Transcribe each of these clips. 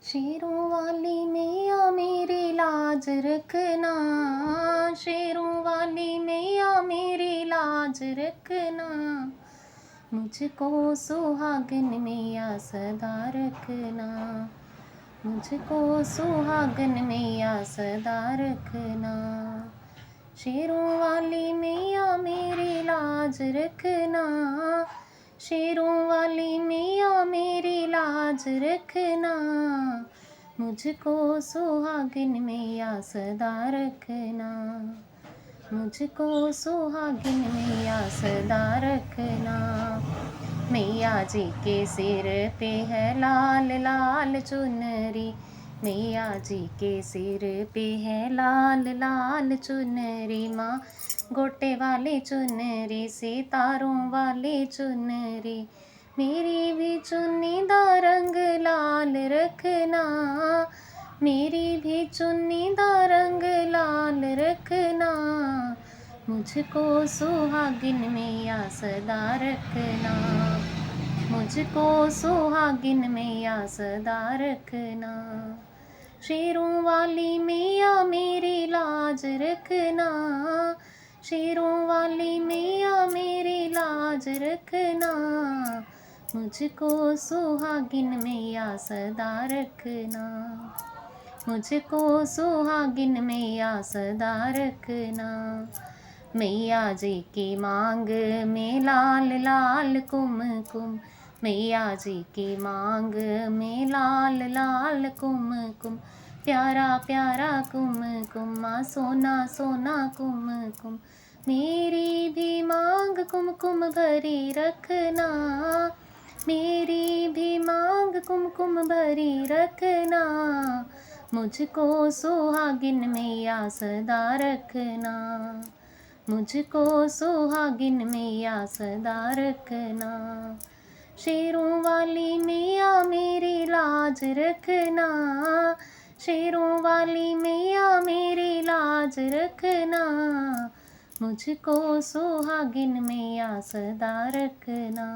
शेरों वाली मैया मेरी लाज रखना, शेरों वाली मैया मेरी लाज रखना, मुझको सुहागन मैया सदा रखना, मुझको सुहागन मैया सदा रखना। शेरों वाली मैया मेरी लाज रखना, शेरों वाली मैया मेरी लाज रखना, मुझको सुहागिन मैया सदा रखना, मुझको सुहागिन मैया सदा रखना। मैया जी के सिर पे है लाल लाल चुनरी, मैया जी के सिर पे है लाल लाल चुनरी, माँ गोटे वाली चुनरी सितारों वाली चुनरी, मेरी भी चुन्नी दा रंग लाल रखना, मेरी भी चुन्नी दा रंग लाल रखना, मुझको सुहागिन मैया सदा रखना, मुझको सुहागिन मैया सदा रखना। शेरों वाली मैया मेरी लाज रखना, शेरों वाली मैया मेरी लाज रखना, मुझको सुहागिन मैया सदा रखना, मुझको सुहागिन मैया सदा रखना। मैया जी की मांग में लाल लाल कुमकुम, मैया जी की मांग में लाल लाल कुमकुम, प्यारा प्यारा कुमकुम, माँ सोना सोना कुमकुम, मेरी भी मांग कुमकुम भरी रखना, मेरी भी मांग कुमकुम भरी रखना, मुझको सुहागिन मैया सदा रखना, मुझको सुहागिन मैया सदा रखना। शेरों वाली मैया मेरी लाज रखना, शेरों वाली मैया मेरी लाज रखना, मुझको सुहागिन मैया सदा रखना,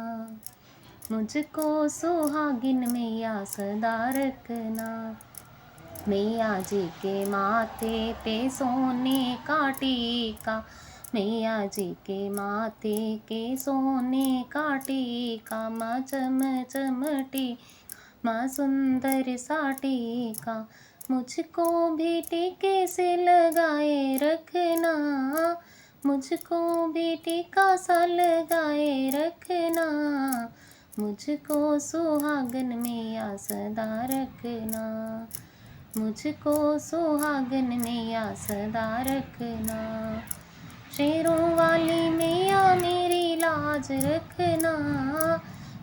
मुझको सुहागिन मैया सदा रखना। मैया जी के माथे पे सोने का टीका, मैया जी के माथे के सोने का टीका, माँ चम चम टीका, माँ सुंदर सा टीका, मुझको भी टीके से लगाए रखना, मुझको भी टीका सा लगाए रखना, मुझको सुहागन मैया सदा रखना, मुझको सुहागन मैया सदा रखना। शेरों वाली मैया मेरी लाज रखना,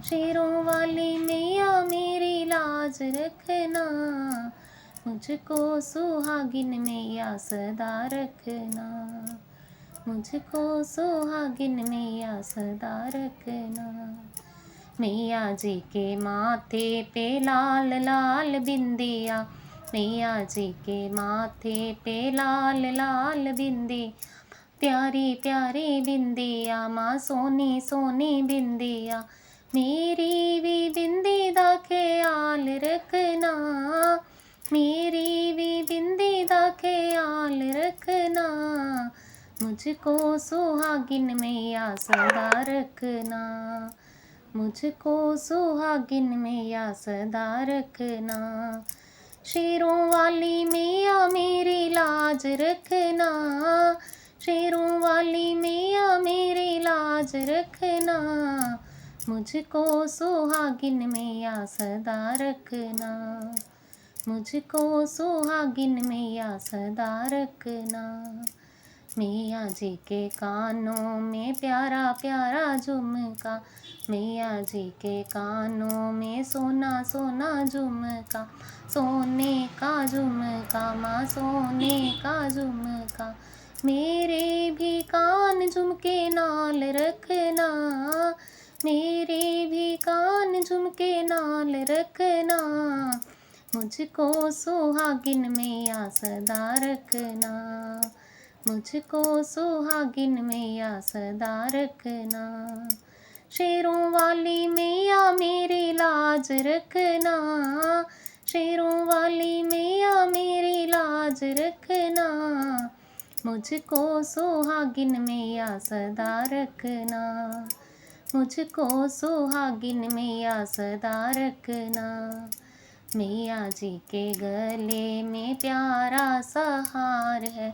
शेरों वाली मैया मेरी लाज रखना, मुझको सुहागिन मैया सदा रखना, मुझको सुहागिन मैया सदा रखना। मैया जी के माथे पे लाल लाल बिंदिया, मैया जी के माथे पे लाल लाल बिंदी, प्यारी प्यारी बिंदिया, माँ सोनी सोनी बिंदिया, मेरी भी बिंदी दा ख्याल रखना, मेरी भी बिंदी दा ख्याल रखना, मुझको सुहागिन मैया सदा रखना, मुझको सुहागिन मैया सदा रखना। शेरों वाली मैया मेरी लाज रखना, शेरों वाली मैया मेरी लाज रखना, मुझको सुहागिन मैया सदा रखना, मुझको सुहागिन मैया सदा रखना। मैया जी के कानों में प्यारा प्यारा झुमका, मैया जी के कानों में सोना सोना झुमका, सोने का झुमका, माँ सोने का झुमका, मेरे भी कान झुमके नाल रखना, मेरे भी कान झुमके नाल रखना, मुझको सुहागिन मैया सदा रखना, मुझको सुहागिन मैया सदा रखना। शेरों वाली मैया मेरी लाज रखना, शेरों वाली मैया मेरी लाज रखना, मुझको सुहागिन मैया सदा रखना, मुझको सुहागिन मैया सदा रखना। मैया जी के गले में प्यारा सा हार है,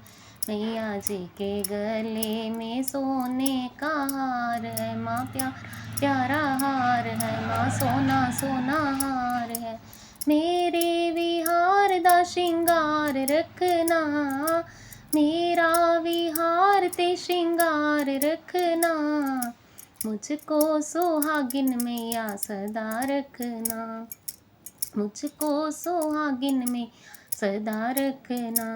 मैया जी के गले में सोने का हार है, माँ प्यारा हार है, माँ सोना सोना हार है। मेरे विहार दा श्रृंगार रखना, मेरा विहार ते श्रृंगार रखना, मुझको सुहागिन मैया सदा रखना, मुझको सुहागिन में सदा रखना।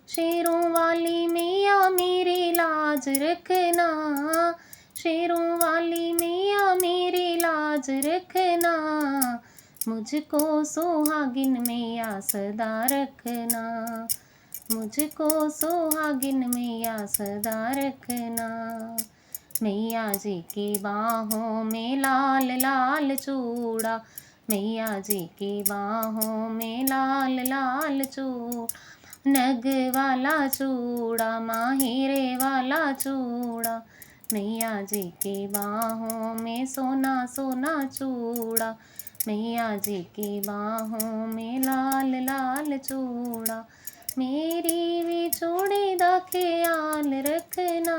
शेरों वाली मैया मेरी लाज रखना, शेरों वाली मैया मेरी लाज रखना, मुझको सुहागिन मैया सदा रखना, मुझको सुहागिन मैया सदा रखना। मैया जी की बाहों में लाल लाल चूड़ा, मैया जी की बाहों में लाल लाल चूड़ा, नग वाला चूड़ा, माँ हीरे वाला चूड़ा, मैया जी की बाहों में सोना सोना चूड़ा, मैया जी की बाहों में लाल लाल चूड़ा। मेरी भी चूड़ी दा ख्याल रखना,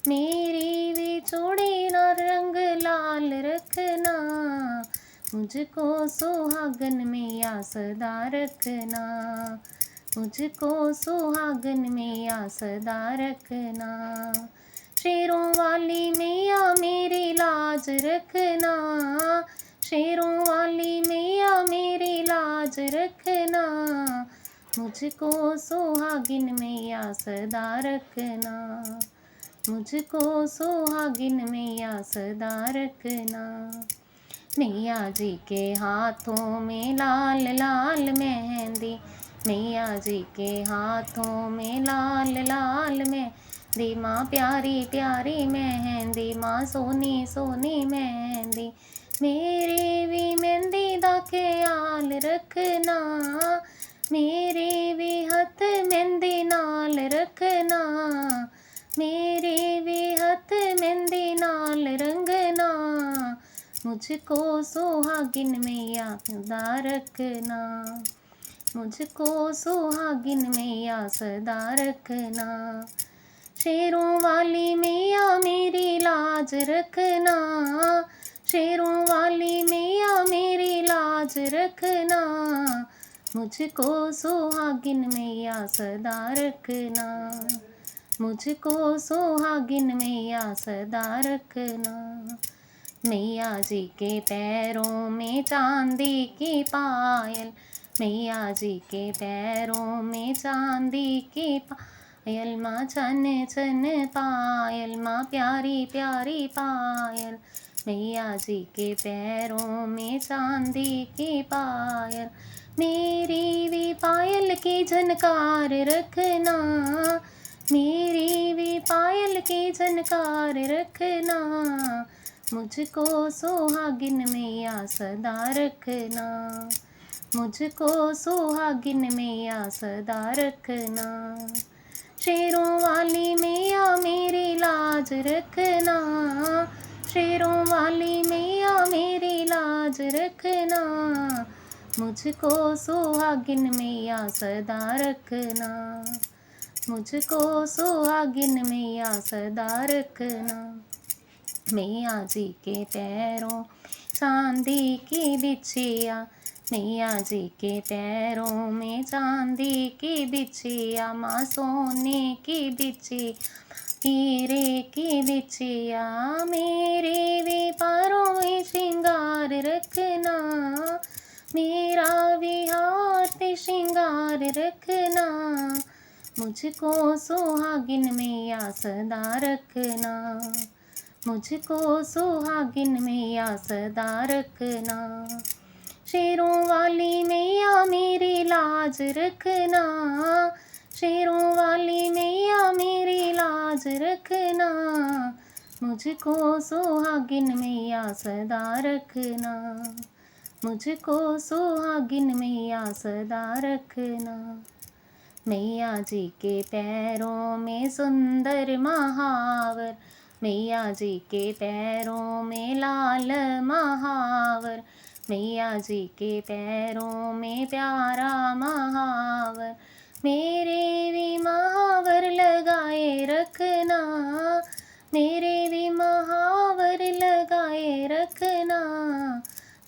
मेरी भी चूड़ी ना रंग लाल रखना, मुझको सुहागन मैया सदा रखना, मुझको सुहागन मैया सदा रखना। शेरों वाली मैया मेरी लाज रखना, शेरों वाली मैया मेरी लाज रखना, मुझको सुहागिन मैया सदा रखना, मुझको सुहागिन मैया सदा रखना। मैया जी के हाथों में लाल लाल मेहंदी, मैया जी के हाथों में लाल लाल मेहंदी, माँ प्यारी प्यारी मेहंदी, माँ सोनी सोनी मेहंदी। मेरे भी मेहंदी दा ख्याल रखना, मेरे भी हथ मेहंदी नाल रखना, मेरे भी हथ मेहंदी नाल रंगना, मुझको सुहागिन मैया सदा रखना, मुझको सुहागिन मैया सदा रखना। शेरों वाली मैया मेरी लाज रखना, शेरों वाली मैया मेरी लाज रखना, मुझको सुहागिन मैया सदा रखना, मुझको सुहागिन मैया सदा रखना। मैया जी के पैरों में चांदी की पायल, मैया जी के पैरों में चांदी की पायल, माँ छन छन पायल, माँ प्यारी प्यारी पायल, मैया जी के पैरों में चांदी की पायल। मेरी भी पायल की झनकार रखना, मेरी भी पायल की झनकार रखना, मुझको सुहागिन मैया सदा रखना, मुझको सुहागिन मैया सदा रखना। शेरों वाली मैया मेरी लाज रखना, शेरों वाली मैया मेरी लाज रखना, मुझको सुहागिन मैया सदा रखना, मुझको सुहागिन मैया सदा रखना। मैया जी के पैरों चांदी की बिछिया, मैया जी के पैरों में चांदी की बिछिया, माँ सोने की बिछिया, हीरे की बिछिया। मेरे भी पैरों में श्रृंगार रखना, मेरा भी हाथ श्रृंगार रखना, मुझको सुहागिन मैया सदा रखना, मुझको सुहागिन मैया सदा रखना। शेरों वाली मैया मेरी लाज रखना, शेरों वाली मैया मेरी लाज रखना, मुझको सुहागिन मैया सदा रखना, मुझको सुहागिन मैया सदा रखना। मैया जी के पैरों में सुंदर महावर, मैया जी के पैरों में लाल महावर, मैया जी के पैरों में प्यारा महावर, मेरे भी महावर लगाए रखना, मेरे भी महावर लगाए रखना,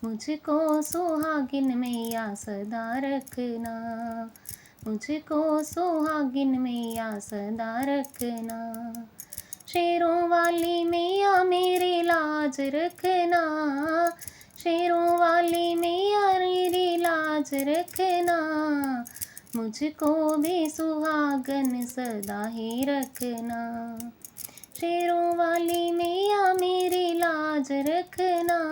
मुझको सुहागिन मैया सदा रखना, मुझको सुहागिन मैया सदा रखना। शेरों वाली मैया मेरी लाज रखना, शेरों वाली मैया मेरी लाज रखना, मुझको भी सुहागन सदा ही रखना। शेरों वाली मैया मेरी लाज रखना,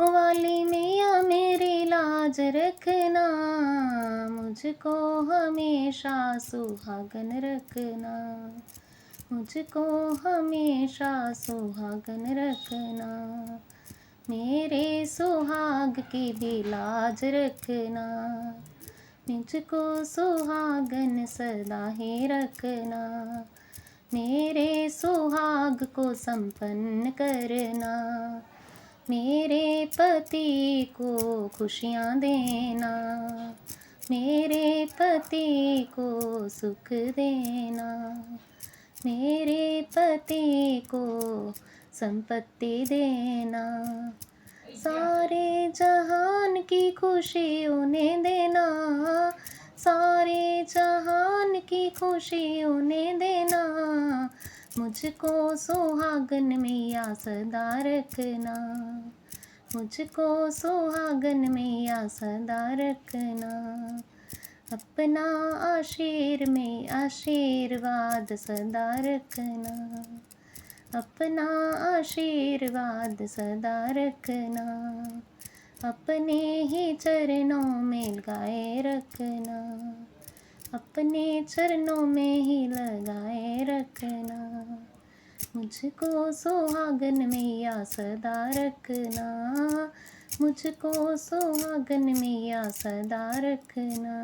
वाली मैया मेरी लाज रखना, मुझको हमेशा सुहागन रखना, मुझको हमेशा सुहागन रखना, मेरे सुहाग की भी लाज रखना, मुझको सुहागन सदा ही रखना, मेरे सुहाग को संपन्न करना, मेरे पति को खुशियाँ देना, मेरे पति को सुख देना, मेरे पति को संपत्ति देना, सारे जहान की खुशी उन्हें देना, सारे जहान की खुशी उन्हें देना, मुझको सुहागन मैया सदा रखना, मुझको सुहागन मैया सदा रखना, अपना आशीर्वाद सदा रखना, अपना आशीर्वाद सदा रखना, अपने ही चरणों में लगाए रखना, अपने चरणों में ही लगाए रखना, मुझको सुहागन मैया सदा रखना, मुझको सुहागन मैया सदा रखना।